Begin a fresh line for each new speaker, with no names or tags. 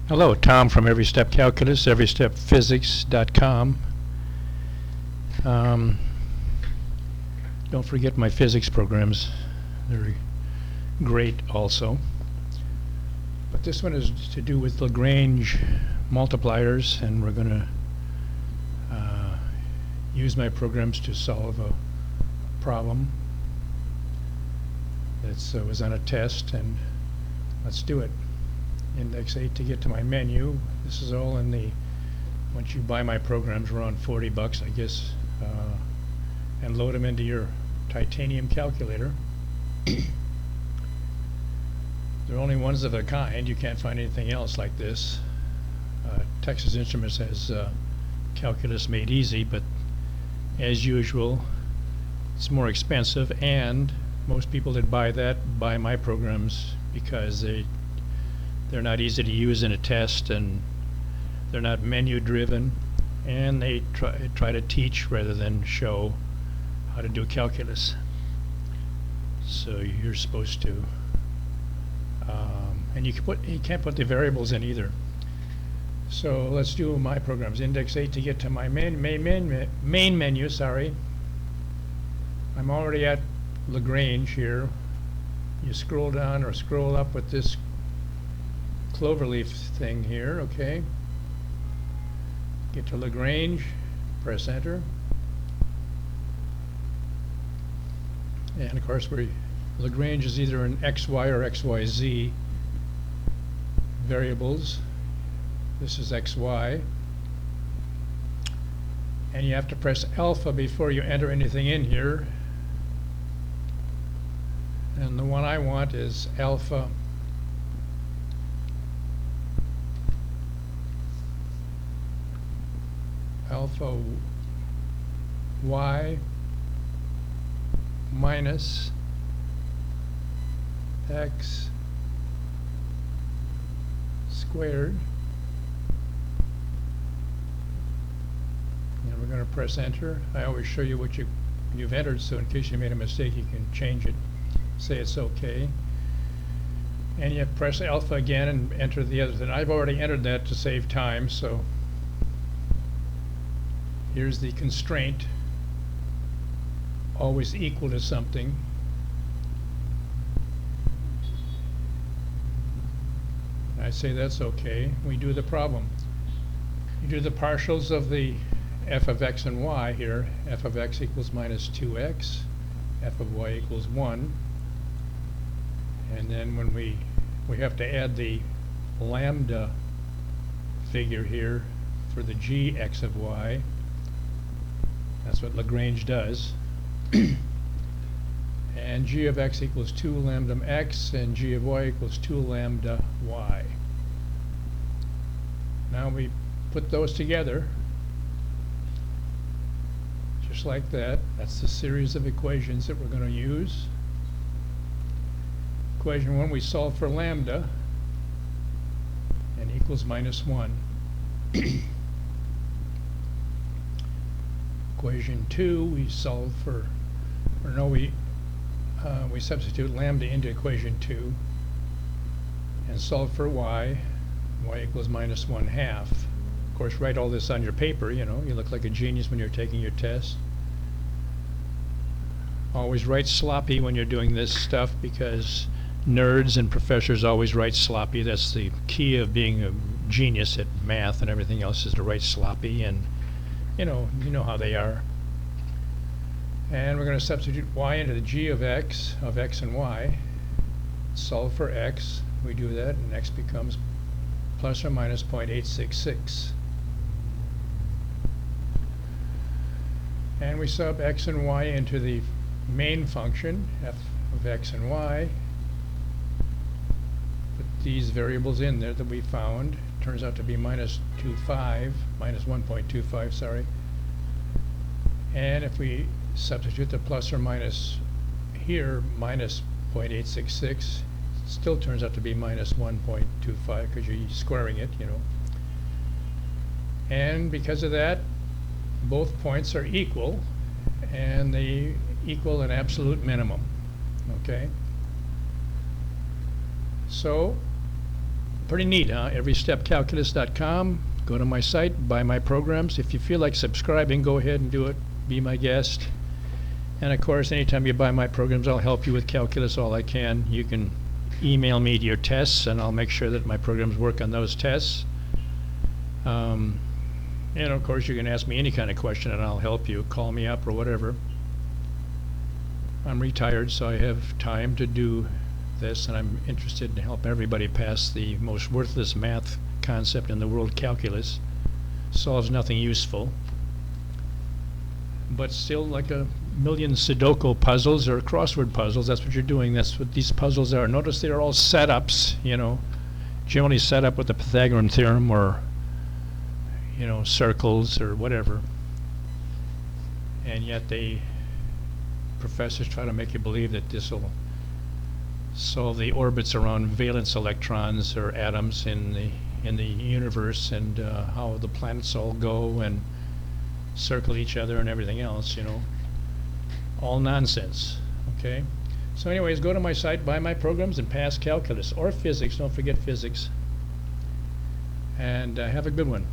Hello, Tom from Every Step Calculus, everystepphysics.com. Don't forget my physics programs. They're great also. But this one is to do with Lagrange multipliers, and we're going to use my programs to solve a problem that was on a test, and let's do it. Index 8 to get to my menu. This is all in the, once you buy my programs, around 40 bucks, I guess, and load them into your Titanium Calculator. They're only ones of a kind. You can't find anything else like this. Texas Instruments has Calculus Made Easy, but as usual, it's more expensive, and most people that buy that buy my programs because they're not easy to use in a test, and they're not menu driven, and they try to teach rather than show how to do calculus. So you're supposed to, and you can't put the variables in either. So let's do my programs. Index 8 to get to my main menu. Sorry, I'm already at Lagrange here. You scroll down or scroll up with this cloverleaf thing here, okay? Get to Lagrange, press enter. And of course Lagrange is either an XY or XYZ variables. This is XY. And you have to press alpha before you enter anything in here. And the one I want is alpha y minus x squared, and we're going to press enter. I always show you what you've entered, so in case you made a mistake you can change it, say it's okay, and you press alpha again and enter the other thing. I've already entered that to save time, so here's the constraint, always equal to something. I say that's okay. We do the problem. You do the partials of the f of x and y here. F of x equals minus 2x, f of y equals 1, and then when we have to add the lambda figure here for the g x of y. That's what Lagrange does. And g of x equals 2 lambda x, and g of y equals 2 lambda y. Now we put those together, just like that. That's the series of equations that we're going to use. Equation 1, we solve for lambda, and equals minus 1. Equation 2, we solve for, or no, we substitute lambda into equation 2 and solve for y. Y equals minus 1/2. Of course, write all this on your paper, you know. You look like a genius when you're taking your test. Always write sloppy when you're doing this stuff, because nerds and professors always write sloppy. That's the key of being a genius at math and everything else, is to write sloppy, and you know how they are. And we're going to substitute y into the g of x and y. Solve for x. We do that, and x becomes plus or minus 0.866. And we sub x and y into the main function, f of x and y. Put these variables in there that we found. Turns out to be minus 1.25, sorry. And if we substitute the plus or minus here, minus 0.866, still turns out to be minus 1.25, because you're squaring it, you know. And because of that, both points are equal, and they equal an absolute minimum. Okay? So Pretty neat, huh? everystepcalculus.com. Go to my site, buy my programs. If you feel like subscribing, go ahead and do it. Be my guest. And of course, anytime you buy my programs, I'll help you with calculus all I can. You can email me your tests, and I'll make sure that my programs work on those tests. And of course, you can ask me any kind of question, and I'll help you. Call me up or whatever. I'm retired, so I have time to do this, and I'm interested in helping everybody pass the most worthless math concept in the world, calculus. Solves nothing useful, but still like a million Sudoku puzzles or crossword puzzles. That's what you're doing. That's what these puzzles are. Notice they're all setups, generally set up with the Pythagorean theorem or, circles or whatever. And yet professors try to make you believe that this will solve the orbits around valence electrons or atoms in the universe, and how the planets all go and circle each other and everything else, all nonsense. Okay, so anyways, go to my site, buy my programs, and pass calculus or physics. Don't forget physics, and have a good one.